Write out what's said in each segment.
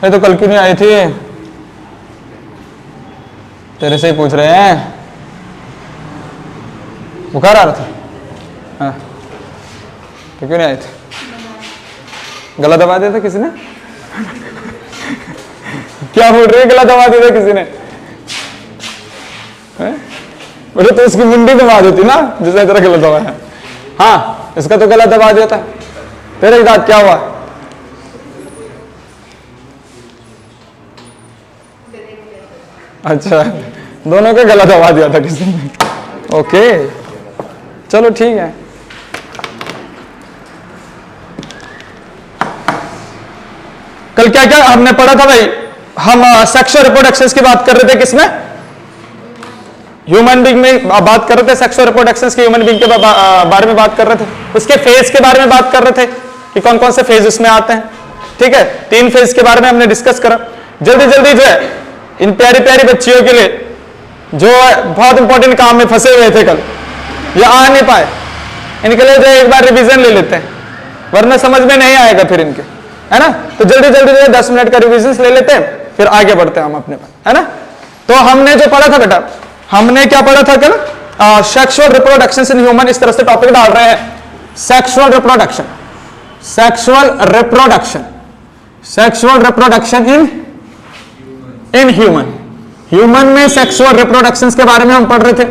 ये तो कल क्यों नहीं आई थी? तेरे से ही पूछ रहे हैं। बुखार आ रहा था? हाँ, तो क्यों नहीं आई थी? गला दबा दिया था किसी ने? क्या बोल रहे हैं, गला दबा दिया था किसी ने? बोले तो उसकी मुंडी दबा देती ना, जिसने तेरा गला दबाया। हाँ, इसका तो गला दबा दिया था। तेरे साथ क्या हुआ? अच्छा, दोनों का गला दबा दिया था किसी ने। ओके, चलो ठीक है। कल क्या क्या हमने पढ़ा था भाई? हम सेक्सुअल रिप्रोडक्शन की बात कर रहे थे। किसमें? ह्यूमन बीइंग में बात कर रहे थे। सेक्सुअल रिप्रोडक्शन के ह्यूमन बीइंग के बारे में बात कर रहे थे। उसके फेज के बारे में बात कर रहे थे कि कौन कौन से फेज उसमें आते हैं। ठीक है, 3 फेज के बारे में हमने डिस्कस करा। जल्दी जल्दी जो है इन प्यारी प्यारी बच्चियों के लिए जो बहुत इंपॉर्टेंट काम में फंसे हुए थे कल या आ नहीं पाए, इनके लिए जो एक बार रिवीजन ले लेते हैं, वरना समझ में नहीं आएगा फिर इनके, है ना। तो जल्दी जल्दी जो 10 मिनट का रिवीजन ले लेते हैं, फिर आगे बढ़ते हैं हम अपने पर, है ना। तो हमने जो पढ़ा था बेटा, हमने क्या पढ़ा था कल? सेक्सुअल रिप्रोडक्शन इन ह्यूमन, इस तरह से टॉपिक डाल रहे हैं। Sexual reproduction, sexual reproduction, sexual reproduction in human. Human में सेक्सुअल रिप्रोडक्शन के बारे में हम पढ़ रहे थे।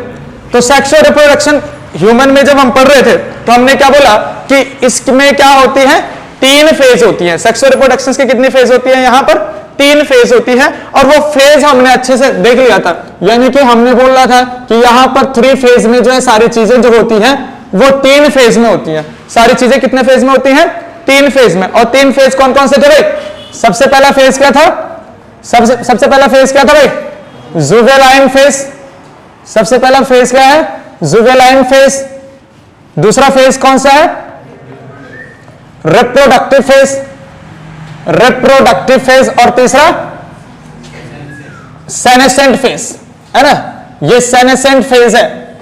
तो सेक्सुअल रिप्रोडक्शन ह्यूमन में जब हम पढ़ रहे थे तो हमने क्या बोला कि इसमें क्या होती है? 3 फेज होती है। सेक्सुअल रिप्रोडक्शन की कितनी फेज होती है? यहां पर 3 फेज होती है, और वो फेज हमने अच्छे से देख लिया था। यानी कि हमने बोल रहा था कि यहां पर 3 फेज में जो है सारी चीजें जो होती हैं वो 3 फेज में होती हैं। सारी चीजें कितने फेज में होती हैं? 3 फेज में। और 3 फेज कौन कौन से थे भाई? सबसे पहला फेज क्या था? सबसे पहला फेज क्या था भाई? Juvenile phase. सबसे पहला फेज क्या है? Juvenile phase. दूसरा फेज कौन सा है? Reproductive phase, reproductive phase. और तीसरा सेनेसेंट फेज, है ना। ये सेनेसेंट फेज है,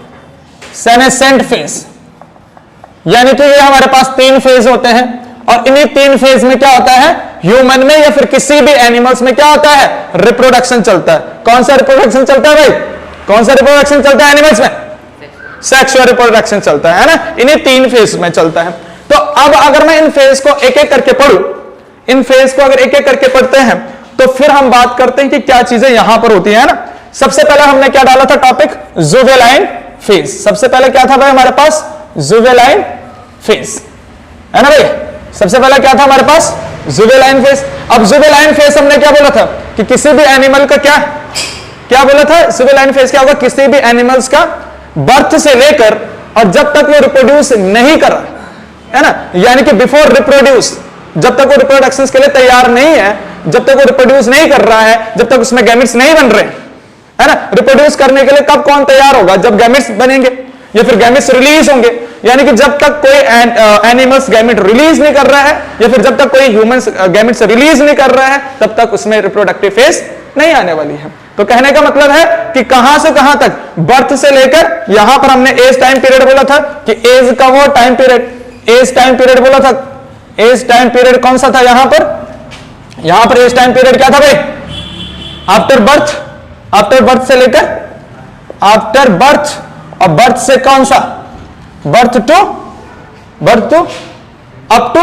सेनेसेंट फेज। यानी कि ये हमारे पास 3 फेज होते हैं, और इन्हीं 3 फेज में क्या होता है? ह्यूमन में या फिर किसी भी एनिमल्स में क्या होता है? रिप्रोडक्शन चलता है। कौन सा रिप्रोडक्शन चलता है भाई? कौन सा रिप्रोडक्शन चलता है एनिमल्स में? सेक्सुअल रिप्रोडक्शन चलता है ना। इन्हीं 3 फेज में चलता है। तो अब अगर मैं इन फेज को एक एक करके पढ़ूं, इन फेज को अगर एक एक करके पढ़ते हैं तो फिर हम बात करते हैं कि क्या चीजें यहां पर होती है ना। सबसे पहले हमने क्या डाला था टॉपिक? Juvenile phase. सबसे पहले क्या था भाई हमारे पास? जुवेनाइल फेज, है ना भाई। सबसे पहले क्या था हमारे पास? Juvenile phase. अब जुवेनाइल फेज हमने क्या बोला था कि किसी भी एनिमल का क्या बोला था? जुवेनाइल फेज क्या होगा? किसी भी एनिमल्स का बर्थ से लेकर और जब तक वो रिप्रोड्यूस नहीं कर रहा है ना, यानी कि बिफोर रिप्रोड्यूस, जब तक वो रिप्रोडक्शन के लिए तैयार नहीं है, जब तक वो रिप्रोड्यूस नहीं कर रहा है, जब तक उसमें गैमेट्स नहीं बन रहे, है ना। रिप्रोड्यूस करने के लिए कब कौन तैयार होगा? जब गैमेट्स बनेंगे या फिर गैमेट्स रिलीज होंगे। यानी कि जब तक कोई एनिमल्स गैमेट रिलीज नहीं कर रहा है या फिर जब तक कोई ह्यूमंस गैमेट्स रिलीज नहीं कर रहा है, तब तक उसमें रिप्रोडक्टिव फेज नहीं आने वाली है। तो कहने का मतलब है कि कहां से कहां तक? बर्थ से लेकर, यहां पर हमने एज टाइम पीरियड बोला था कि एज का वो time period, age time period बोला था। एज टाइम पीरियड कौन सा था यहां पर? यहां पर एज टाइम पीरियड क्या था भाई? आफ्टर बर्थ, आफ्टर बर्थ से लेकर, आफ्टर बर्थ, और बर्थ से कौन सा? Birth to up to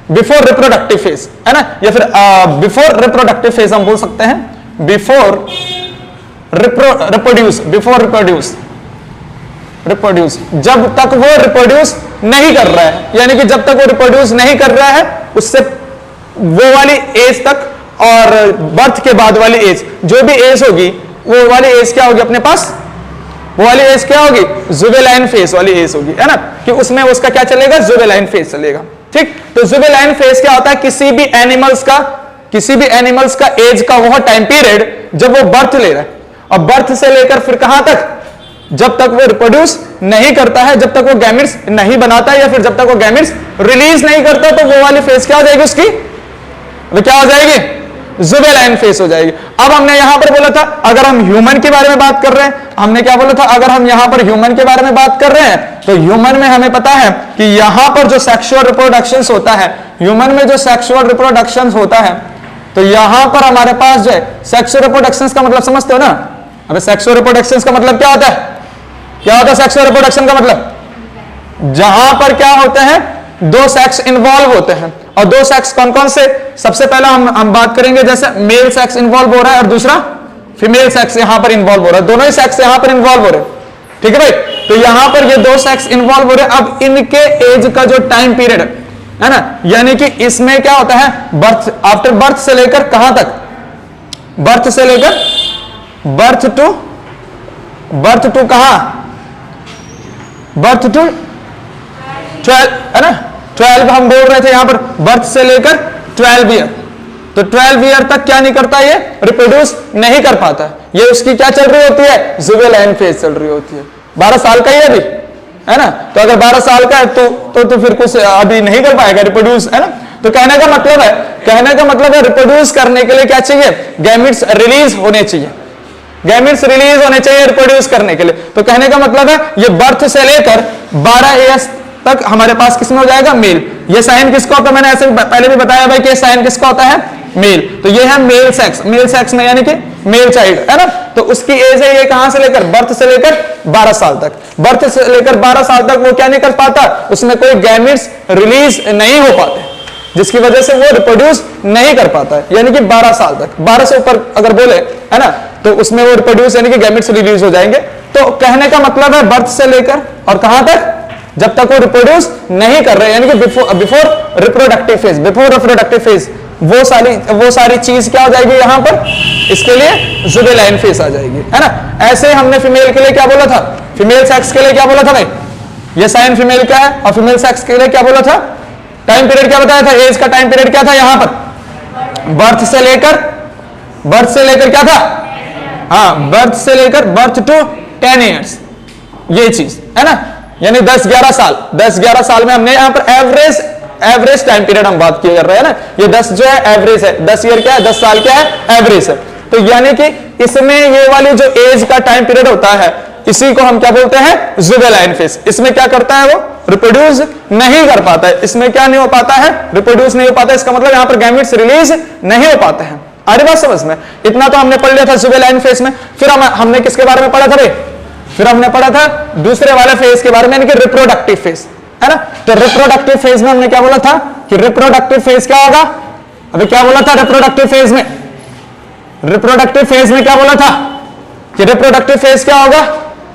before reproductive phase, है ना। या फिर बिफोर रिप्रोडक्टिव फेज हम बोल सकते हैं। बिफोर रिप्रोड्यूस, बिफोर रिप्रोड्यूस, जब तक वो रिप्रोड्यूस नहीं कर रहा है, यानी कि जब तक वो रिप्रोड्यूस नहीं कर रहा है उससे वो वाली एज तक, और बर्थ के बाद वाली एज, जो भी एज होगी वो वाली एज क्या होगी अपने पास? वो वाली एज क्या होगी? जुवेनाइल फेज वाली एज होगी, है ना। कि उसमें उसका क्या चलेगा? जुवेनाइल फेज चलेगा। ठीक। तो जुवेनाइल फेज क्या होता है? किसी भी एनिमल्स का एज का वह टाइम पीरियड जब वो बर्थ ले रहा है, और बर्थ से लेकर फिर कहां तक? जब तक वो रिप्रोड्यूस नहीं करता है, जब तक वो गैमेट्स नहीं बनाता है, या फिर जब तक वो गैमेट्स रिलीज नहीं करता, तो वो वाली फेज क्या हो जाएगी उसकी? वो क्या हो जाएगी? जुवेनाइल फेज हो जाएगी। अब हमने यहां पर बोला था अगर हम ह्यूमन के बारे में बात कर रहे हैं, हमने क्या बोला था? अगर हम यहां पर ह्यूमन के बारे में बात कर रहे हैं तो ह्यूमन में हमें पता है कि यहां पर जो सेक्सुअल रिप्रोडक्शन होता है, ह्यूमन में जो सेक्सुअल रिप्रोडक्शन होता है, तो यहां पर हमारे पास जो है सेक्सुअल रिप्रोडक्शन का मतलब समझते हो ना। अबे सेक्सुअल रिप्रोडक्शन का मतलब क्या होता है? क्या होता है सेक्सुअल रिप्रोडक्शन का मतलब? जहां पर क्या होते हैं, दो सेक्स इन्वॉल्व होते हैं। और दो सेक्स कौन कौन से? सबसे पहला हम बात करेंगे जैसे मेल सेक्स इन्वॉल्व हो रहा है और दूसरा फीमेल सेक्स यहां पर इन्वॉल्व हो रहा है। दोनों ही सेक्स यहां पर इन्वॉल्व हो रहे हैं, ठीक है भाई। तो यहां पर ये दो सेक्स इन्वॉल्व हो रहे हैं। अब इनके एज का जो टाइम पीरियड है ना, यानी कि इसमें क्या होता है, बर्थ आफ्टर बर्थ से लेकर कहां तक, बर्थ से लेकर बर्थ टू कहां, बर्थ टू 12 है ना, 12 हम बोल रहे थे यहां पर, बर्थ से लेकर 12 ईयर। तो 12 ईयर तक क्या नहीं करता, ये रिप्रोड्यूस नहीं कर पाता। ये उसकी क्या चल रही होती है, जुवेनाइल फेज चल रही होती है। 12 साल का ही अभी है ना, तो अगर 12 साल का है तो फिर कुछ अभी नहीं कर पाएगा रिप्रोड्यूस, है ना। तो कहने का मतलब है रिप्रोड्यूस करने के लिए क्या चाहिए, गैमेट्स रिलीज होने चाहिए, गैमेट्स रिलीज होने चाहिए रिप्रोड्यूस करने के लिए। तो कहने का मतलब है ये बर्थ से लेकर 12 ईयर्स तक हमारे पास किसमें हो जाएगा, मेल। ये साइन किसका होता है, मैंने ऐसे पहले भी बताया भाई कि साइन किसका होता है, मेल। तो ये है मेल सेक्स, मेल सेक्स में यानी कि मेल चाइल्ड, है ना। तो उसकी एज है ये कहां से लेकर, बर्थ से लेकर 12 साल तक। बर्थ से लेकर 12 साल तक वो क्या नहीं कर पाता, उसमें कोई गैमेट्स रिलीज नहीं हो पाते, जिसकी वजह से वो रिप्रोड्यूस नहीं कर पाता है। यानी कि 12 साल तक, 12 से ऊपर अगर बोले, है ना, तो उसमें वो रिप्रोड्यूस यानी कि गैमेट्स रिलीज हो जाएंगे। तो कहने का मतलब है बर्थ से लेकर और कहां तक, जब तक वो रिप्रोड्यूस नहीं कर रहे, यानी कि before reproductive phase, before reproductive phase, वो सारी चीज क्या हो जाएगी यहां पर, इसके लिए जुवेनाइल फेज आ जाएगी, है ना। ऐसे हमने फीमेल के लिए क्या बोला था, फीमेल सेक्स के लिए क्या बोला था भाई, ये साइन फीमेल का है, और फीमेल सेक्स के लिए क्या बोला था, टाइम पीरियड क्या बताया था, एज का टाइम पीरियड क्या था यहां पर, बर्थ से लेकर क्या था, हाँ, बर्थ से लेकर बर्थ टू 10 ईयर्स, ये चीज है ना, यानी 10-11 साल। 10-11 साल में हमने यहां पर एवरेज टाइम पीरियड हम बात किए कर रहे हैं ना, ये 10 जो है एवरेज है, 10 ईयर क्या है, 10 साल क्या है, एवरेज है। तो यानी कि इसमें ये वाली जो एज का टाइम पीरियड होता है, इसी को हम क्या बोलते हैं, जुवेनाइल फेज। इसमें क्या करता है, वो रिप्रोड्यूस नहीं कर पाता है। इसमें क्या नहीं हो पाता है, रिप्रोड्यूस नहीं हो पाता है। इसका मतलब यहां पर गैमेट्स रिलीज नहीं हो पाते हैं। अरे बात समझ में, इतना तो हमने पढ़ लिया था जुवेनाइल फेज में। फिर हमने किसके बारे में पढ़ा था भाई, फिर हमने पढ़ा था दूसरे वाले फेज के बारे में, यानी कि रिप्रोडक्टिव फेज, है ना। तो रिप्रोडक्टिव फेज में हमने क्या बोला था कि रिप्रोडक्टिव फेज क्या होगा, अभी क्या बोला था रिप्रोडक्टिव फेज में, रिप्रोडक्टिव फेज में क्या बोला था कि रिप्रोडक्टिव फेज क्या होगा,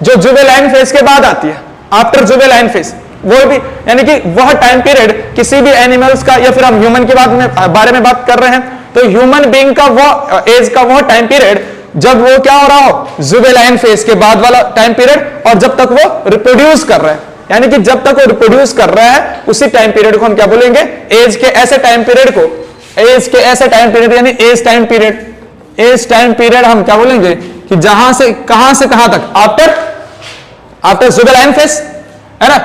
जो जुवेनाइल फेज के बाद आती है, आफ्टर जुवेनाइल फेज। वो भी यानी कि वह टाइम पीरियड किसी भी एनिमल्स का, या फिर हम ह्यूमन के बारे में बात कर रहे हैं, तो ह्यूमन बीइंग का वो एज का वो टाइम पीरियड जब वो क्या हो रहा हो, जुवेनाइल फेज के बाद वाला टाइम पीरियड, और जब तक वो रिप्रोड्यूस कर रहा है, यानी कि जब तक वो रिप्रोड्यूस कर रहा है, उसी टाइम पीरियड को हम क्या बोलेंगे, एज के ऐसे टाइम पीरियड को, एज के ऐसे टाइम पीरियड यानी age time period, age time period हम क्या बोलेंगे कि जहां से कहां तक, आफ्टर जुवेनाइल फेज, है ना।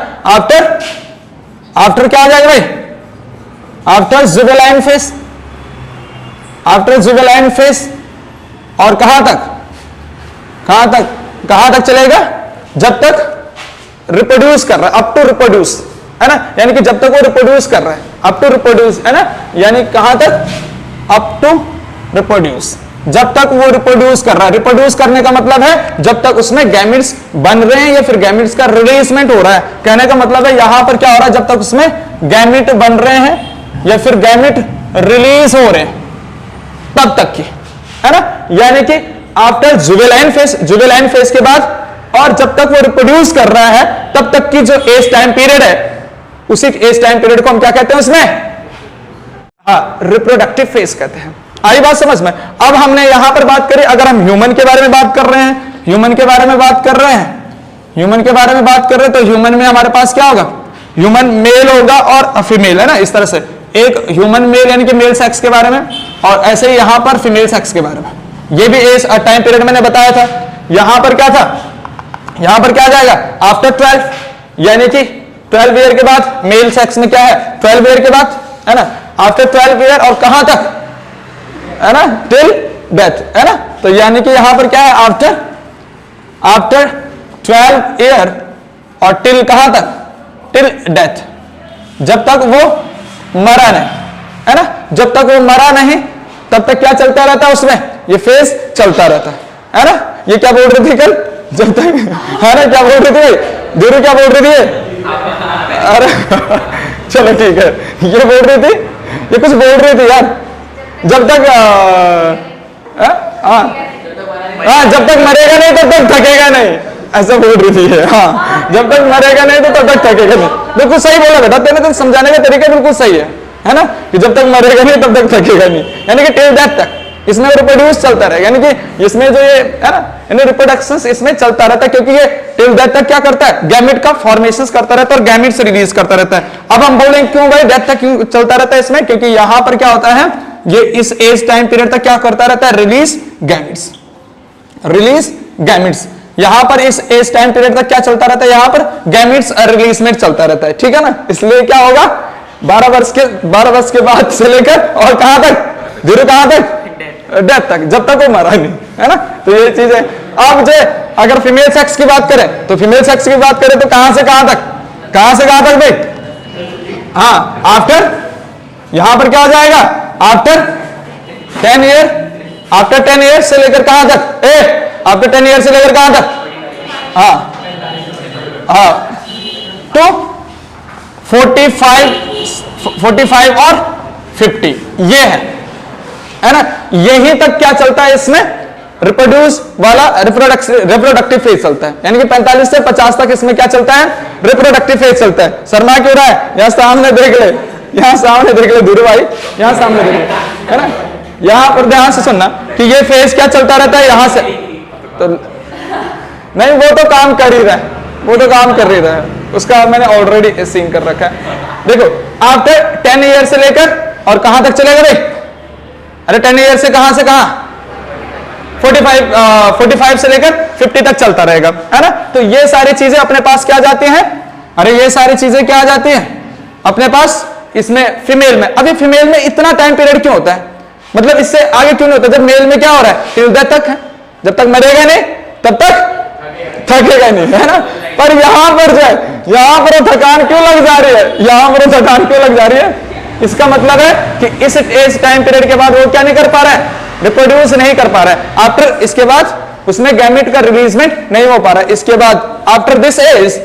आफ्टर क्या आ जाएगा भाई, after juvenile phase, after juvenile phase, और कहां तक चलेगा, जब तक रिप्रोड्यूस कर रहा है, अप टू रिप्रोड्यूस, है ना, यानी कि जब तक वो रिप्रोड्यूस कर रहा है, अप टू रिप्रोड्यूस, है ना, यानी कहां तक, अप टू रिप्रोड्यूस, जब तक वो रिप्रोड्यूस कर रहा है। रिप्रोड्यूस करने का मतलब है जब तक उसमें गैमेट्स बन रहे हैं या फिर गैमेट्स का रिलीजमेंट हो रहा है। कहने का मतलब है यहां पर क्या हो रहा है, जब तक उसमें गैमेट बन रहे हैं या फिर गैमेट रिलीज हो रहे हैं, तब तक की, है ना। यानी कि आफ्टर जुवेनाइल फेज के बाद, और जब तक वो रिप्रोड्यूस कर रहा है, तब तक की जो एज टाइम पीरियड है, उसी एज टाइम पीरियड को हम क्या कहते हैं उसमें, हाँ, रिप्रोडक्टिव फेज कहते हैं। आई बात समझ में। अब हमने यहां पर बात करी, अगर हम ह्यूमन के बारे में बात कर रहे हैं, ह्यूमन के बारे में बात कर रहे हैं, तो ह्यूमन में हमारे पास क्या होगा, ह्यूमन मेल होगा और फीमेल, है ना। इस तरह से एक ह्यूमन मेल यानी कि मेल सेक्स के बारे में, और ऐसे ही यहां पर फीमेल सेक्स के बारे में। ये भी एज टाइम पीरियड मैंने बताया था। यहां पर क्या था, यहां पर क्या आ जाएगा, आफ्टर 12, यानी कि 12 ईयर के बाद, मेल सेक्स में क्या है 12 ईयर के बाद, है ना, आफ्टर 12 ईयर, और कहां तक, है ना, टिल डेथ, है ना। तो यानी कि यहां पर क्या है, आफ्टर 12 ईयर और टिल कहां तक, टिल डेथ, जब तक वो मरा नहीं, है ना, जब तक वो मरा नहीं तब तक क्या चलता रहता है उसमें, ये फेज चलता रहता है ना। ये क्या बोल रही थी कल, जब तक है ना, क्या बोल रही थी भाई, धीरू क्या बोल रही थी, अरे चलो ठीक है, ये बोल रही थी, ये कुछ बोल रही थी यार, जब तक हाँ जब तक मरेगा नहीं तब तक थकेगा नहीं, ऐसा बोल रही थी ये। हाँ जब तक मरेगा नहीं तो तब तक थकेगा नहीं। बिल्कुल सही बोला बेटा, तेरे तो समझाने का तरीका बिल्कुल सही है ना, कि जब तक मरेगा नहीं तब तक थकेगा नहीं, यानी कि टिल डेथ तक इसमें रिप्रोड्यूस चलता रहेगा, यानी कि इसमें जो ये है ना, यानी रिप्रोडक्शन इसमें चलता रहता है, क्योंकि ये टिल डेथ तक क्या करता है, गैमेट का फॉर्मेशन करता रहता है और गैमेट्स रिलीज करता रहता है। अब हम बोलेंगे क्यों भाई डेथ तक क्यों चलता रहता है इसमें, क्योंकि यहां पर क्या होता है, ये इस एज टाइम पीरियड तक क्या करता रहता है, रिलीज गैमेट्स, रिलीज गैमेट्स। यहां पर इस एज टाइम पीरियड तक क्या चलता रहता है, यहां पर गैमेट्स रिलीजमेंट चलता रहता है, ठीक है ना। इसलिए क्या होगा, 12 वर्ष के बाद से लेकर और कहां तक, धीरे कहां तक, डेथ तक, जब तक वो मरा नहीं, है ना। तो ये चीज है। अब जो अगर फीमेल सेक्स की बात करें तो फीमेल सेक्स की बात करें तो कहां से कहां तक, कहां से कहां तक भाई, हाँ आफ्टर, यहां पर क्या हो जाएगा, आफ्टर 10 ईयर, आफ्टर 10 ईयर से लेकर कहां तक, आफ्टर 10 ईयर से लेकर कहां तक, हाँ तो 45 और 50 ये है ना। यही तक क्या चलता है इसमें, रिप्रोड्यूस वाला रिप्रोडक्टिव फेज चलता है, यानी कि 45 से 50 तक इसमें क्या चलता है, रिप्रोडक्टिव फेज चलता है। शर्मा क्यों रहा है, यहां सामने देख ले, यहां सामने देख ले धीरू भाई, यहां सामने देख ले, है ना। यहां पर ध्यान से सुनना कि ये फेज क्या चलता रहता है यहां से, तो नहीं वो तो काम कर ही रहा है, वो तो काम कर ही रहा है, उसका मैंने ऑलरेडी सीन कर रखा है। देखो आफ्टर 10 ईयर से लेकर और कहां तक चलेगा भाई, अरे 10 ईयर से कहां से कहां, 45 से लेकर 50 तक चलता रहेगा, है ना। तो ये सारी चीजें अपने पास क्या जाती हैं, अरे ये सारी चीजें क्या आ जाती हैं अपने पास इसमें फीमेल में। अभी फीमेल में इतना टाइम पीरियड क्यों होता है, मतलब इससे आगे क्यों नहीं होता, जब मेल में क्या हो रहा है, टिल डेथ तक है, जब तक मरेगा नहीं तब तक थकेगा नहीं, है ना। पर यहां पर जो है, यहां पर थकान क्यों लग जा रही है, यहां पर थकान क्यों लग जा रही है, इसका मतलब है कि इस एज टाइम पीरियड के बाद वो क्या नहीं कर पा रहा है, रिप्रोड्यूस नहीं कर पा रहा है। आफ्टर इसके बाद उसमें गैमेट का रिलीजमेंट नहीं हो पा रहा है। इसके बाद आफ्टर दिस एज,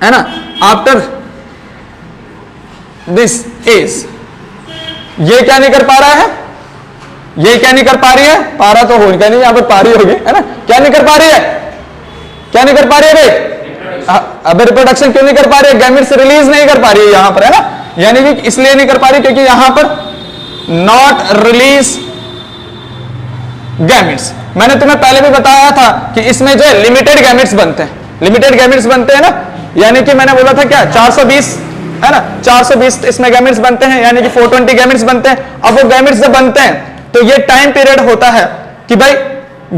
है ना, आफ्टर दिस एज ये क्या नहीं कर पा रहा है, ये क्या नहीं कर पा रही है, पारा तो होगा नहीं, यहां पर पारी होगी, है ना। क्या नहीं कर पा रही है, क्या नहीं कर पा रही है भाई, अब रिप्रोडक्शन क्यों नहीं कर पा रही है, गैमेट्स रिलीज नहीं कर पा रही है यहां पर, है ना। यानी कि इसलिए नहीं कर पा रही क्योंकि यहां पर नॉट रिलीज गैमेट्स। मैंने तुम्हें पहले भी बताया था कि इसमें जो है लिमिटेड गैमेट्स बनते हैं, लिमिटेड गैमेट्स बनते हैं ना, यानी कि मैंने बोला था क्या 420, है ना, 420 इसमें गैमेट्स बनते हैं, यानी कि 420 गैमेट्स बनते हैं। अब वो गैमेट्स जब बनते हैं तो ये टाइम पीरियड होता है कि भाई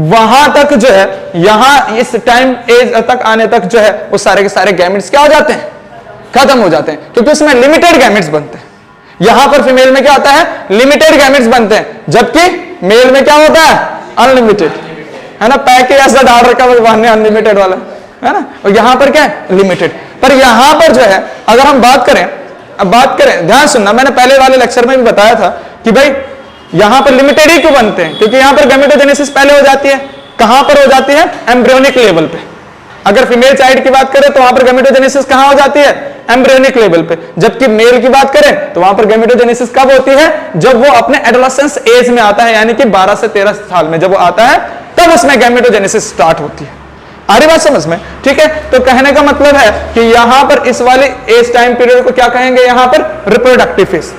वहां तक जो है, यहां इस टाइम एज तक आने तक जो है वो सारे के सारे गैमेट्स क्या हो जाते हैं, खत्म हो जाते हैं, क्योंकि उसमें लिमिटेड गैमेट्स बनते हैं। यहां पर फीमेल में क्या होता है, लिमिटेड गैमेट्स बनते हैं, जबकि मेल में क्या होता है, अनलिमिटेड, है ना। पैक ऐसा डाल रखा है अनलिमिटेड वाला, है ना, और यहां पर क्या है, लिमिटेड। पर यहां पर जो है अगर हम बात करें, अब बात करें, ध्यान सुनना, मैंने पहले वाले लेक्चर में भी बताया था कि भाई यहां पर लिमिटेड ही क्यों बनते हैं, क्योंकि यहां पर गैमेटोजेनेसिस पहले हो जाती है, कहां पर हो जाती है, एम्ब्रियोनिक लेवल पे। अगर फीमेल चाइल्ड की बात करें तो वहां पर गैमेटोजेनेसिस कहां हो जाती है, एम्ब्रियोनिक लेवल पे। जबकि मेल की बात करें तो वहां पर गैमेटोजेनेसिस कब होती है, जब वो अपने एडोलेसेंस एज में आता है, यानी कि 12 से 13 साल में जब वो आता है तब उसमें गैमेटोजेनेसिस स्टार्ट होती है। आ रही बात समझ में, ठीक है। तो कहने का मतलब है कि यहां पर इस वाले एज टाइम पीरियड को क्या कहेंगे, यहां पर रिप्रोडक्टिव फेज,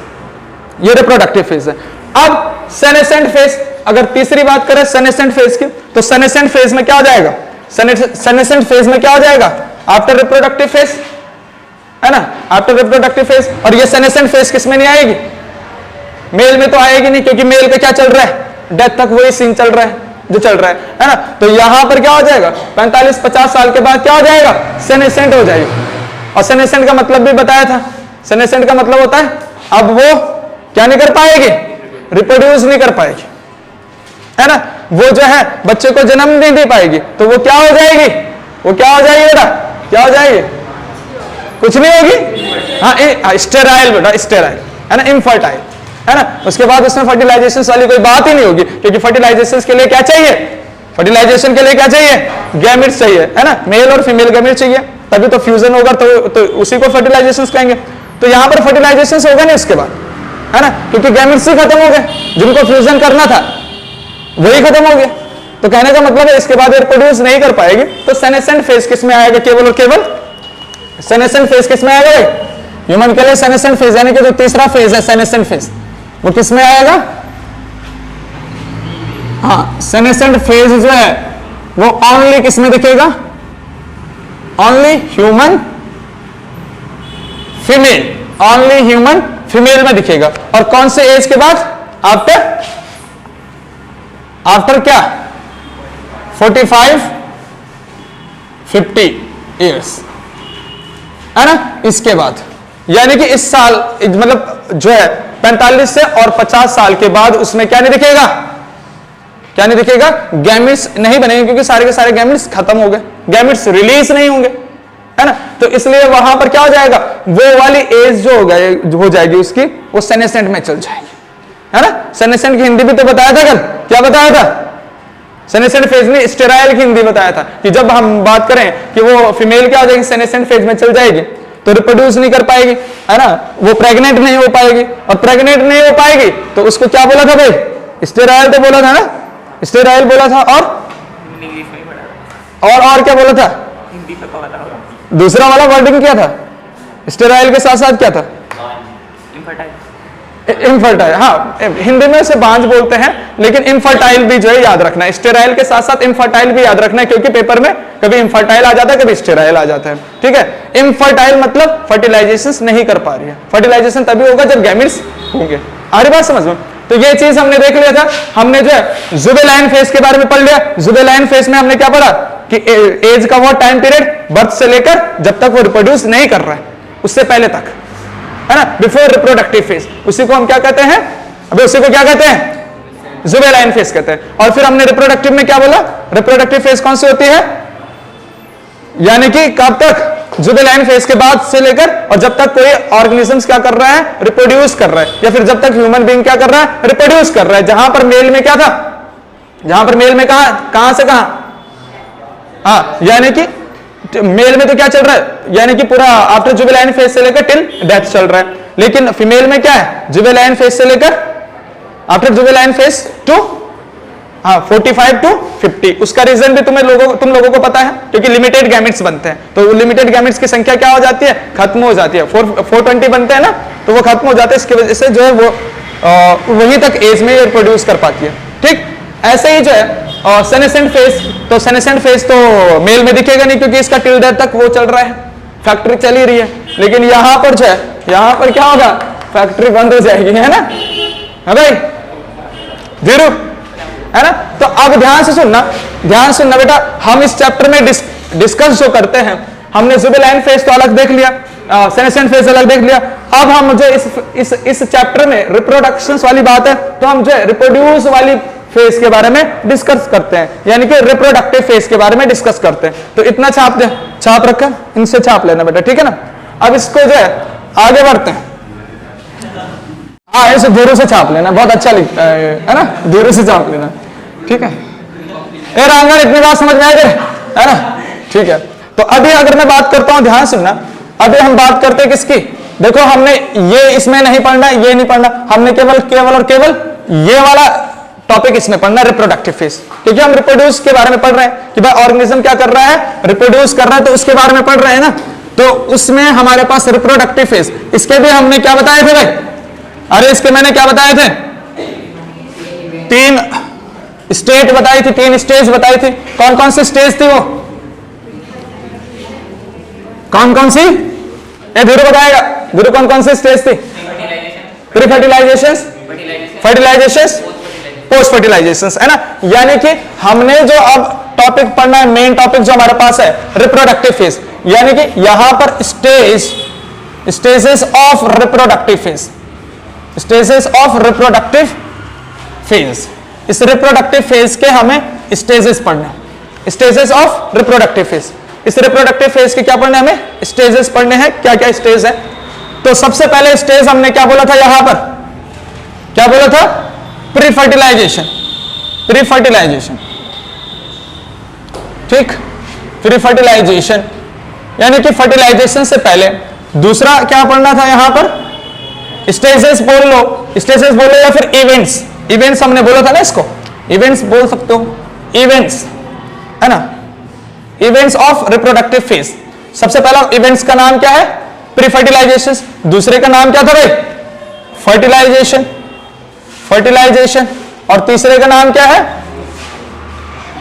ये रिप्रोडक्टिव फेज है। अब सेनेसेंट फेज, अगर तीसरी बात करें सेनेसेंट फेज की, तो सेनेसेंट फेज में क्या हो जाएगा, सेनेसेंट फेज में क्या हो जाएगा, आफ्टर रिप्रोडक्टिव फेज, है ना, आफ्टर रिप्रोडक्टिव फेज। और ये सेनेसेंट फेज किस में नहीं आएगी, मेल में तो आएगी नहीं, क्योंकि मेल पे क्या चल रहा है, डेथ तक वही सीन चल रहा है जो चल रहा है ना। तो यहां पर क्या हो जाएगा, 45-50 साल के बाद क्या हो जाएगा, सेनेसेंट हो जाएगी। और सेनेसेंट का मतलब भी बताया था, सेनेसेंट का मतलब होता है अब वो क्या नहीं कर पाएगी, रिप्रोड्यूस नहीं कर पाएगी, है ना, वो जो है बच्चे को जन्म नहीं दे पाएगी, तो वो क्या हो जाएगी, वो क्या हो जाएगी बेटा, क्या हो जाएगी, कुछ नहीं होगी, हाँ स्टेराइल बेटा, स्टेराइल, है ना, इनफर्टाइल, है ना। उसके बाद उसमें फर्टिलाइजेशन वाली कोई बात ही नहीं होगी, क्योंकि फर्टिलाइजेशन के लिए क्या चाहिए, फर्टिलाइजेशन के लिए क्या चाहिए, गैमेट्स चाहिए, है ना, मेल और फीमेल गैमेट चाहिए, तभी तो फ्यूजन होगा, तो उसी को फर्टिलाइजेशन कहेंगे। तो यहां पर फर्टिलाइजेशन होगा नहीं उसके बाद, है ना, क्योंकि गैमेट्स ही खत्म हो गए, जिनको फ्यूजन करना था वही खत्म हो गया। तो कहने का मतलब है इसके बाद रिप्रोड्यूस नहीं कर पाएगी। तो सेनेसेंट फेज किस में आएगा, केवल और केवल सेनेसेंट फेज किस में आएगा, ह्यूमन के लिए सेनेसेंट फेज यानी कि जो तीसरा फेज है सेनेसेंट फेज, वो किस में आएगा, हाँ सेनेसेंट फेज जो है वो ओनली किस में दिखेगा, only human female, only human female में दिखेगा। और कौन से एज के बाद, आफ्टर क्या 45 50 ईयर्स, है ना, इसके बाद, यानी कि इस साल मतलब जो है 45 से और 50 साल के बाद उसमें क्या नहीं दिखेगा, क्या नहीं दिखेगा, गैमेट्स नहीं बनेंगे, क्योंकि सारे के सारे गैमेट्स खत्म हो गए, गैमेट्स रिलीज नहीं होंगे, है ना। तो इसलिए वहां पर क्या हो जाएगा, वो वाली एज जो हो जाएगी उसकी, वो सेनेसेंट में चल जाएगी, है ना। सेनेसेंट की हिंदी भी तो बताया था कल, क्या बताया था, सेनेसेंट फेज में स्टेराइल की हिंदी बताया था कि जब हम बात करें कि वो फीमेल क्या हो जाएगी, सेनेसेंट फेज में चल जाएगी, तो रिप्रोड्यूस नहीं कर पाएगी, है ना, वो प्रेग्नेंट नहीं हो पाएगी, और प्रेग्नेंट नहीं हो पाएगी तो उसको क्या बोला था भाई, स्टेराइल तो बोला था ना, स्टेराइल बोला था, और क्या बोला था, दूसरा वाला वर्डिंग क्या था, स्टेराइल के साथ साथ क्या था, इनफर्टाइल, हाँ हिंदी में उसे बांझ बोलते हैं, लेकिन इनफर्टाइल भी जो है याद रखना है, स्टेराइल के साथ साथ इनफर्टाइल भी याद रखना है, क्योंकि पेपर में कभी इनफर्टाइल आ जाता है, कभी स्टेराइल आ जाता है, ठीक है। इनफर्टाइल मतलब फर्टिलाइजेशन नहीं कर पा रही है, फर्टिलाइजेशन तभी होगा जब गैमेट्स होंगे, आ रही बात समझ में। तो ये चीज हमने देख लिया था, हमने जो है जुवेनाइल फेज के बारे में पढ़ लिया। जुवेनाइल फेज में हमने क्या पढ़ा कि एज का वो टाइम पीरियड बर्थ से लेकर जब तक वो रिप्रोड्यूस नहीं कर रहा है उससे पहले तक, है ना, बिफोर रिप्रोडक्टिव फेज, उसी को हम क्या कहते हैं, अभी उसी को क्या कहते हैं, जुवेनाइल फेज कहते हैं। और फिर हमने रिप्रोडक्टिव में क्या बोला, रिप्रोडक्टिव फेज कौन सी होती है, यानी कि कब तक, जुवेनाइल फेज के बाद से लेकर और जब तक कोई ऑर्गेनिजम्स क्या कर रहा है, रिप्रोड्यूस कर रहा है, या फिर जब तक ह्यूमन बीइंग क्या कर रहा है, रिप्रोड्यूस कर रहा है। जहां पर मेल में क्या था, जहां पर मेल में कहां से कहां, हाँ यानी कि मेल में तो क्या चल रहा है, यानी कि पूरा आफ्टर जुवेनाइल फेज से लेकर टिल डेथ चल रहा है, लेकिन फीमेल में क्या है, जुवेनाइल फेज से लेकर after juvenile phase two 45 to 50। उसका रीजन भी तुम लोगों को पता है, क्योंकि लिमिटेड गैमेट्स बनते हैं, तो लिमिटेड गैमेट्स की संख्या क्या हो जाती है, खत्म हो जाती है। 420 बनते हैं ना, तो वो खत्म हो जाते हैं, इसकी वजह से जो है वो वहीं तक एज में रिप्रोड्यूस कर पाती है, ठीक। ऐसे ही जो है सेनेसेंट फेज, तो सेनेसेंट फेज तो मेल में दिखेगा नहीं, क्योंकि इसका टिल डेथ तक वो चल रहा है, फैक्ट्री चल ही रही है। लेकिन यहां पर जो है, यहां पर क्या होगा, फैक्ट्री बंद हो जाएगी, है ना, है भाई धीरू, है ना। तो अब ध्यान से सुनना बेटा, हम इस चैप्टर में डिस्कस जो करते हैं, हमने जुवेनाइल फेज तो अलग देख लिया, सेनेसेंट फेज अलग देख लिया। अब हम जो इस चैप्टर में रिप्रोडक्शन वाली बात है, तो हम जो है रिप्रोड्यूस वाली फेज के बारे में डिस्कस करते हैं, यानी कि रिप्रोडक्टिव फेज के बारे में डिस्कस करते हैं। तो इतना छाप रखा, इनसे छाप लेना बेटा, ठीक है ना। अब इसको जो है आगे बढ़ते हैं, ऐसे धीरे से छाप लेना, बहुत अच्छा लिखता है ना, धीरे से छाप लेना, ठीक है। ए रांगण, इतनी बात समझ में आ गई, है ना, ठीक है। तो अभी अगर मैं बात करता हूं, ध्यान सुनना, अभी हम बात करते हैं किसकी, देखो हमने ये इसमें नहीं पढ़ना, ये नहीं पढ़ना, हमने केवल ये वाला टॉपिक इसमें पढ़ना, रिप्रोडक्टिव फेज, क्योंकि हम रिप्रोड्यूस के बारे में पढ़ रहे हैं कि भाई ऑर्गेनिज्म क्या कर रहा है, रिप्रोड्यूस कर रहा है, तो उसके बारे में पढ़ रहे हैं ना। तो उसमें हमारे पास रिप्रोडक्टिव फेज, इसके भी हमने क्या बताए थे भाई, अरे इसके मैंने क्या बताए थे, 3 स्टेट बताई थी, 3 स्टेज बताई थी। कौन कौन सी स्टेज थी वो, कौन कौन सी, ये धीरे बताएगा, धीरे कौन कौन सी स्टेज थी, pre fertilization, fertilization, post fertilization, है ना। यानी कि हमने जो अब टॉपिक पढ़ना है, मेन टॉपिक जो हमारे पास है, रिप्रोडक्टिव फेज, यानी कि यहां पर stages of reproductive phase, stages of reproductive phase, इस रिप्रोडक्टिव फेज के हमें स्टेजेस पढ़ने, स्टेजेस ऑफ रिप्रोडक्टिव फेज, इस रिप्रोडक्टिव फेज के क्या पढ़ने, हमें स्टेजेस पढ़ने हैं, क्या क्या स्टेज है। तो सबसे पहले स्टेज हमने क्या बोला था, यहां पर क्या बोला था? प्री फर्टिलाइजेशन, प्री फर्टिलाइजेशन, ठीक, प्री फर्टिलाइजेशन यानी कि फर्टिलाइजेशन से पहले। दूसरा क्या पढ़ना था यहां पर? स्टेजेस बोल लो, स्टेजेस बोलो या फिर इवेंट्स। इवेंट्स हमने बोला था ना, इसको इवेंट्स बोल सकते हो, इवेंट्स है ना, इवेंट्स ऑफ रिप्रोडक्टिव फेज। सबसे पहला इवेंट्स का नाम क्या है? Pre fertilization. दूसरे का नाम क्या था भाई? Fertilization, fertilization. और तीसरे का नाम क्या है?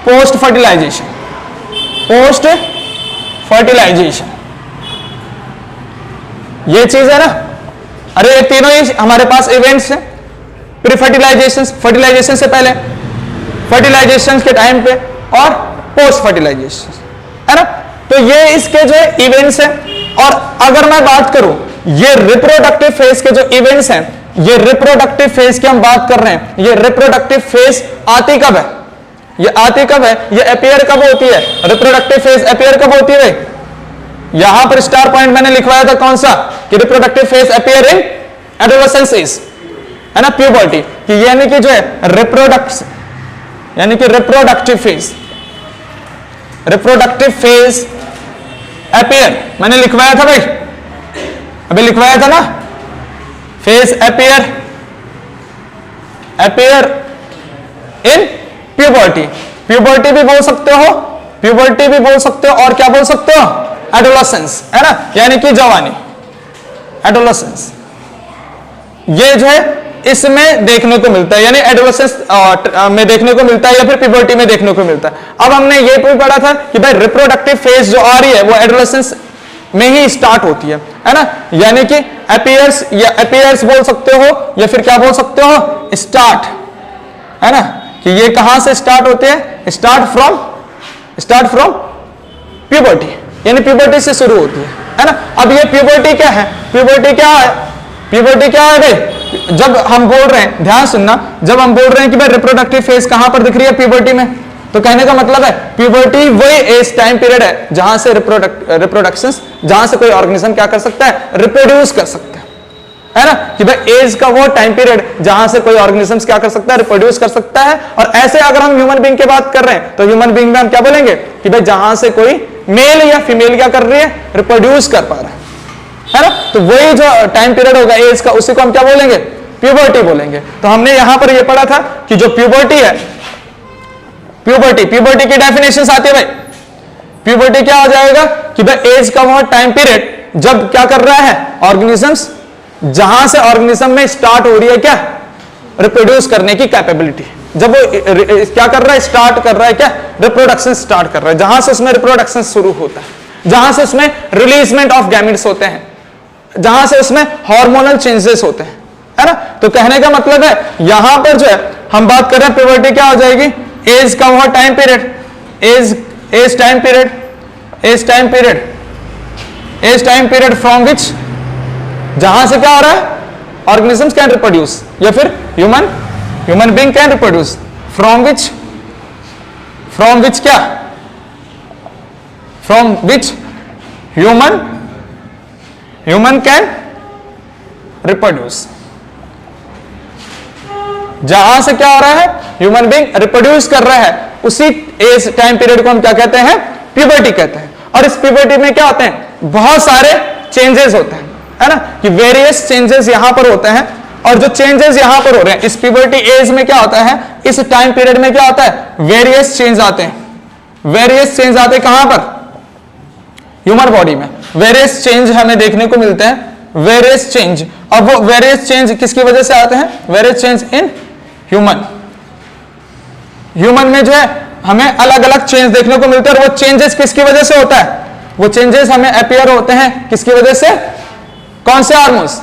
Post fertilization, post fertilization. ये चीज है ना, अरे ये तीनों ही हमारे पास इवेंट्स हैं। प्री फर्टिलाइजेशन, फर्टिलाइजेशन से पहले, फर्टिलाइजेशन के टाइम पे, और पोस्ट फर्टिलाइजेशन, है ना। तो ये इसके जो इवेंट्स हैं। और अगर मैं बात करूं ये रिप्रोडक्टिव फेज के जो इवेंट्स हैं, ये रिप्रोडक्टिव फेज की हम बात कर रहे हैं, ये रिप्रोडक्टिव फेज आती कब है? ये आती कब है? ये अपीयर कब होती है? रिप्रोडक्टिव फेज अपीयर कब होती है? यहां पर स्टार पॉइंट मैंने लिखवाया था कौन सा? कि reproductive phase appear in adolescence age, है ना, प्यूबर्टी। कि यानी कि जो है रिप्रोडक्ट, यानी कि reproductive phase, reproductive phase appear मैंने लिखवाया था भाई, अभी लिखवाया था ना, phase appear, appear in puberty. Puberty भी बोल सकते हो, प्यूबर्टी भी बोल सकते हो, और क्या बोल सकते हो? एडोलेसेंस, है ना, यानी कि जवानी, एडोलेसेंस। ये जो है इसमें देखने को मिलता है, यानी एडोलेसेंस में देखने को मिलता है, या फिर प्यूबर्टी में देखने को मिलता है। अब हमने ये भी पढ़ा था कि भाई रिप्रोडक्टिव फेज जो आ रही है वो एडोलेसेंस में ही स्टार्ट होती है ना, यानी कि अपीयर्स, या अपीयर्स बोल सकते हो, या फिर क्या बोल सकते हो? स्टार्ट, है ना, कि ये कहां से स्टार्ट होते हैं? स्टार्ट फ्रॉम प्यूबर्टी, यानी प्यूबर्टी से शुरू होती है ना। अब ये प्यूबर्टी क्या है? प्यूबर्टी क्या है? प्यूबर्टी क्या है भाई? जब हम बोल रहे हैं, ध्यान सुनना, जब हम बोल रहे हैं कि भाई रिप्रोडक्टिव फेज कहां पर दिख रही है? प्यूबर्टी में। तो कहने का मतलब है प्यूबर्टी वही एज टाइम पीरियड है जहां से रिप्रोडक्शन, जहां से कोई ऑर्गेनिज्म क्या कर सकता है? रिप्रोड्यूस कर सकता है ना, कि भाई एज का वो टाइम पीरियड जहां से कोई ऑर्गेनिज्म क्या कर सकता है? रिप्रोड्यूस कर सकता है। और ऐसे अगर हम ह्यूमन बीइंग की बात कर रहे हैं तो ह्यूमन बीइंग में हम क्या बोलेंगे? कि भाई जहां से कोई मेल या फीमेल क्या कर रही है? रिप्रोड्यूस कर पा रहा है ना। तो वही जो टाइम पीरियड होगा एज का, उसी को हम क्या बोलेंगे? प्यूबर्टी बोलेंगे। तो हमने यहां पर ये पढ़ा था कि जो प्यूबर्टी है, प्यूबर्टी की डेफिनेशन आती है भाई। प्यूबर्टी क्या हो जाएगा? कि भाई एज का वो टाइम पीरियड जब क्या कर रहा है? ऑर्गेनिजम्स, जहां से ऑर्गेनिज्म में स्टार्ट हो रही है क्या? रिप्रोड्यूस करने की कैपेबिलिटी। जब वो क्या कर रहा है? स्टार्ट कर रहा है क्या? रिप्रोडक्शन स्टार्ट कर रहा है, जहां से उसमें रिप्रोडक्शन शुरू होता है, जहां से उसमें रिलीजमेंट ऑफ गैमेट्स होते हैं, जहां से उसमें हार्मोनल चेंजेस होते हैं, है ना। तो कहने का मतलब है यहां पर जो है हम बात कर रहे हैं प्यूबर्टी क्या हो जाएगी? एज का वह time period, age time period from which, जहां से क्या हो रहा है? ऑर्गेनिजम्स कैन रिप्रोड्यूस, या फिर human being can reproduce, from which क्या? From which human can reproduce, जहां से क्या हो रहा है? ह्यूमन बीइंग रिप्रोड्यूस कर रहा है, उसी एज टाइम पीरियड को हम क्या कहते हैं? प्यूबर्टी कहते हैं। और इस प्यूबर्टी में क्या होते हैं? बहुत सारे चेंजेस होते हैं, है ना, कि वेरियस चेंजेस यहां पर होते हैं। और जो चेंजेस यहां पर हो रहे हैं इस प्यूबर्टी एज में क्या होता है? इस टाइम पीरियड में क्या होता है? वेरियस चेंज आते हैं। वेरियस चेंज आते हैं कहां पर? ह्यूमन बॉडी में वेरियस चेंज हमें देखने को मिलते हैं, वेरियस चेंज। अब वो वेरियस चेंज किसकी वजह से आते हैं? वेरियस चेंज इन ह्यूमन में जो है हमें अलग अलग चेंज देखने को मिलते हैं। और वो चेंजेस किसकी वजह से होता है? वो चेंजेस हमें अपीयर होते हैं किसकी वजह से? कौन से हार्मोन्स?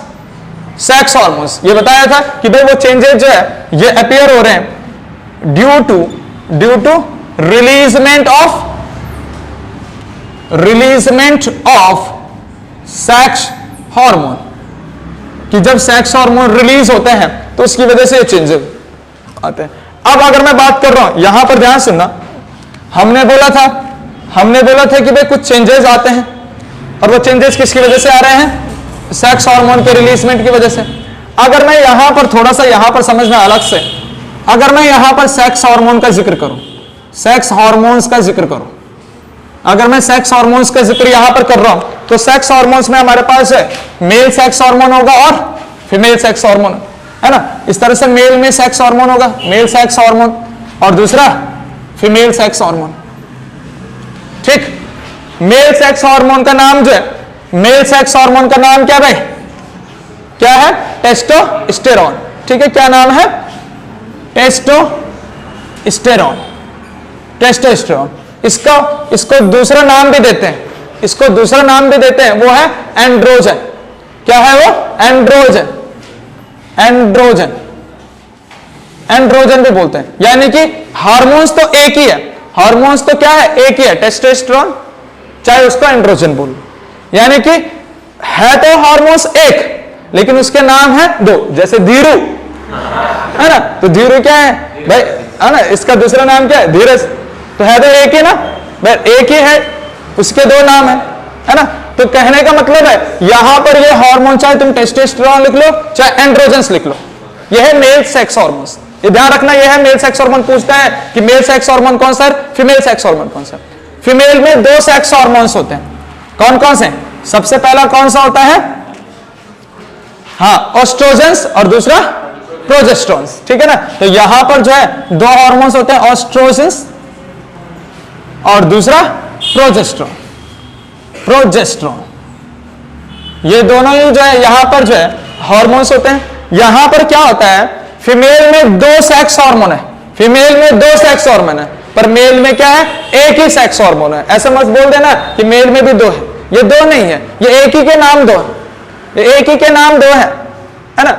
Sex hormones. ये बताया था कि भाई वो चेंजेस जो है ये अपीयर हो रहे हैं due to releasement of sex hormone, कि जब सेक्स हार्मोन रिलीज होते हैं तो उसकी वजह से ये चेंजेस आते हैं। अब अगर मैं बात कर रहा हूं, यहां पर ध्यान सुनना, हमने बोला था कि भाई कुछ चेंजेस आते हैं, और वो चेंजेस किसकी वजह से आ रहे हैं? सेक्स हार्मोन के रिलीजमेंट की वजह से। अगर मैं यहां पर थोड़ा सा यहां पर समझना अलग से, अगर मैं यहां पर सेक्स हार्मोन का जिक्र करूं, सेक्स हार्मोन्स का जिक्र करूं, अगर मैं सेक्स हार्मोन्स का जिक्र यहां पर कर रहा हूं, तो सेक्स हार्मोन्स में हमारे पास है मेल सेक्स हार्मोन होगा और फीमेल सेक्स हार्मोन, है ना। इस तरह से मेल में सेक्स हार्मोन होगा, मेल सेक्स हार्मोन, और दूसरा फीमेल सेक्स हार्मोन। ठीक, मेल सेक्स हार्मोन का नाम जो है, मेल सेक्स हार्मोन का नाम क्या भाई, क्या है, टेस्टोस्टेरोन। ठीक है, क्या नाम है, टेस्टोस्टेरोन, टेस्टोस्टेरोन। इसको दूसरा नाम भी देते हैं, इसको दूसरा नाम भी देते हैं, वो है एंड्रोजन। क्या है वो, एंड्रोजन, एंड्रोजन, एंड्रोजन भी बोलते हैं। यानी कि हार्मोन्स तो एक ही है, हार्मोन्स तो क्या है, एक ही है, टेस्टोस्टेरोन, चाहे उसको एंड्रोजन बोलो। यानी कि है तो हार्मोन्स एक, लेकिन उसके नाम है दो, जैसे धीरू, है ना। तो धीरू क्या है भाई, है ना, इसका दूसरा नाम क्या है, धीरज। तो है तो एक ही ना भाई, एक ही है, उसके दो नाम है ना। तो कहने का मतलब है यहां पर ये हार्मोन, चाहे तुम टेस्टोस्टेरोन लिख लो चाहे एंड्रोजन्स लिख लो, यह है मेल सेक्स हार्मोन्स। ये ध्यान रखना, यह है मेल सेक्स हार्मोन। पूछता है कि मेल सेक्स हार्मोन कौन सा है, फीमेल सेक्स हार्मोन कौन सा। फीमेल में दो सेक्स हार्मोन्स होते हैं, कौन कौन से, सबसे पहला कौन सा होता है, हाँ, ऑस्ट्रोजेंस, और दूसरा प्रोजेस्टेरोन्स। ठीक है ना। तो यहां पर जो है दो हार्मोन्स होते हैं, ऑस्ट्रोजेंस और दूसरा प्रोजेस्टेरोन, प्रोजेस्टेरोन। ये दोनों ही जो है यहां पर जो है हार्मोन्स होते हैं। यहां पर क्या होता है, फीमेल में दो सेक्स हार्मोन है, फीमेल में दो सेक्स हार्मोन है, पर मेल में क्या है, एक ही सेक्स हार्मोन है। ऐसा मत बोल देना कि मेल में भी दो है, ये दो नहीं है, ये एक ही के नाम दो है, ये एक ही के नाम दो है ना।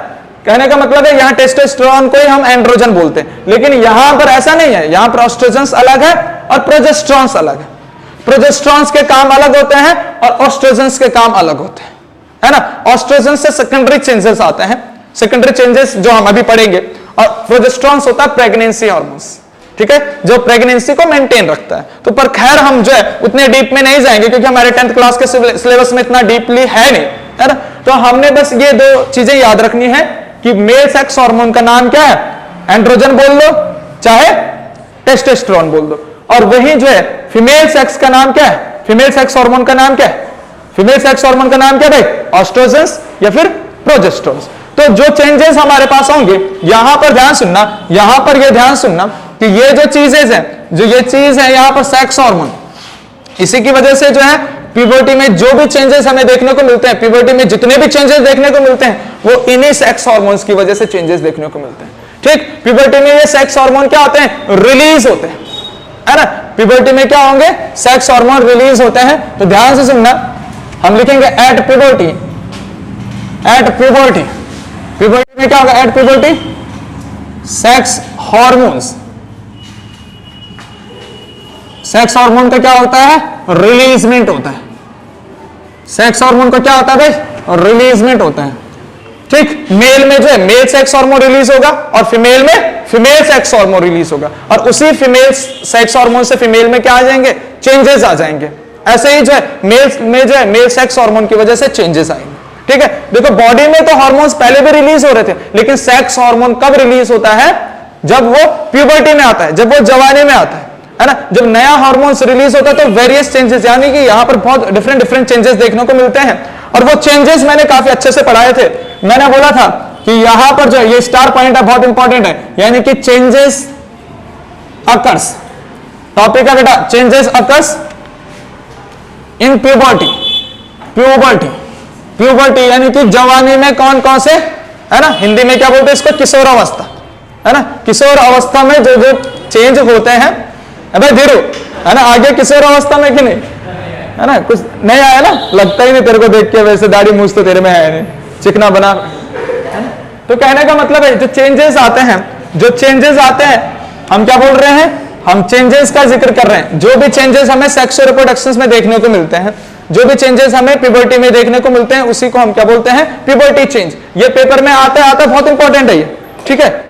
कहने का मतलब है यहां टेस्टोस्टेरोन को ही हम एंड्रोजन बोलते हैं, लेकिन यहां पर ऐसा नहीं है, यहां पर ऑस्ट्रोजेंस अलग है और प्रोजेस्टेरोन्स अलग है। प्रोजेस्टेरोन्स के काम अलग होते हैं और ऑस्ट्रोजेंस के काम अलग होते हैं, है ना। ऑस्ट्रोजेंस से सेकेंडरी चेंजेस आते हैं, सेकेंडरी चेंजेस जो हम अभी पढ़ेंगे, और प्रोजेस्टेरोन्स होता है प्रेगनेंसी हार्मोन्स। ठीक है, जो प्रेगनेंसी को मेंटेन रखता है। तो पर खैर हम जो है उतने डीप में नहीं जाएंगे, क्योंकि हमारे 10th क्लास के सिलेबस में इतना डीपली है नहीं, है ना। तो हमने बस ये दो चीजें याद रखनी है कि मेल सेक्स हार्मोन का नाम क्या है, एंड्रोजन बोल लो चाहे टेस्टोस्टेरोन बोल दो, और वही जो है फीमेल सेक्स का नाम क्या है, फीमेल सेक्स हार्मोन का नाम क्या है, फीमेल सेक्स हार्मोन का नाम क्या है भाई, ऑस्ट्रोजेंस या फिर प्रोजेस्टेरोन। तो जो चेंजेस हमारे पास होंगे, यहां पर ध्यान सुनना, यहां पर ये ध्यान सुनना कि ये जो चीजें हैं, जो ये चीज है यहां पर सेक्स हार्मोन, इसी की वजह से जो है प्यूबर्टी में जो भी चेंजेस हमें देखने को मिलते हैं, प्यूबर्टी में जितने भी चेंजेस देखने को मिलते हैं, वो इन्हीं सेक्स हार्मोन्स की वजह से चेंजेस देखने को मिलते हैं। ठीक, प्यूबर्टी में ये सेक्स हार्मोन क्या होते हैं, रिलीज होते हैं, है ना। प्यूबर्टी में क्या होंगे, सेक्स हार्मोन रिलीज होते हैं। तो ध्यान से सुनना, हम लिखेंगे at puberty, at puberty, puberty में क्या होगा, at puberty sex hormones, sex hormone का क्या होता है, रिलीजमेंट होता है। सेक्स हार्मोन का क्या होता है भाई, रिलीजमेंट होता है। ठीक, मेल में जो है मेल सेक्स हार्मोन रिलीज होगा, और फीमेल में फीमेल सेक्स हार्मोन रिलीज होगा, और उसी फीमेल सेक्स हार्मोन से फीमेल में क्या आ जाएंगे, चेंजेस आ जाएंगे। ऐसे ही जो है मेल में जो है मेल सेक्स हार्मोन की वजह से चेंजेस आएंगे। ठीक है, देखो बॉडी में तो हार्मोन्स पहले भी रिलीज हो रहे थे, लेकिन सेक्स हार्मोन कब रिलीज होता है, जब वो प्यूबर्टी में आता है, जब वो जवानी में आता है ना। जब नया हार्मोन्स रिलीज होता है तो वेरियस चेंजेस, यानी कि यहां पर बहुत डिफरेंट चेंजेस देखने को मिलते हैं। और वो चेंजेस मैंने काफी अच्छे से पढ़ाए थे। मैंने बोला था कि यहां पर जो ये स्टार पॉइंट है बहुत इंपॉर्टेंट है, यानी कि चेंजेस अकर्स, टॉपिक है बेटा, changes occurs in puberty, puberty, puberty यानी कि जवानी में कौन कौन से, है ना, हिंदी में क्या बोलते हैं इसको, किशोर अवस्था, है ना। किशोर अवस्था में जो जो चेंज होते हैं, अबे धीरू, है ना, आगे किशोर अवस्था में कि नहीं, है ना, कुछ नहीं आया ना, लगता ही नहीं तेरे को देख के, वैसे दाढ़ी मूछ तो तेरे में है नहीं, चिकना बना, है ना। तो कहने का मतलब है जो चेंजेस आते हैं, जो चेंजेस आते हैं, हम क्या बोल रहे हैं, हम चेंजेस का जिक्र कर रहे हैं। जो भी चेंजेस हमें सेक्सुअल रिप्रोडक्शन में देखने को मिलते हैं, जो भी चेंजेस हमें प्यूबर्टी में देखने को मिलते हैं, उसी को हम क्या बोलते हैं, प्यूबर्टी चेंज। ये पेपर में आता है बहुत इंपॉर्टेंट है ये, ठीक है।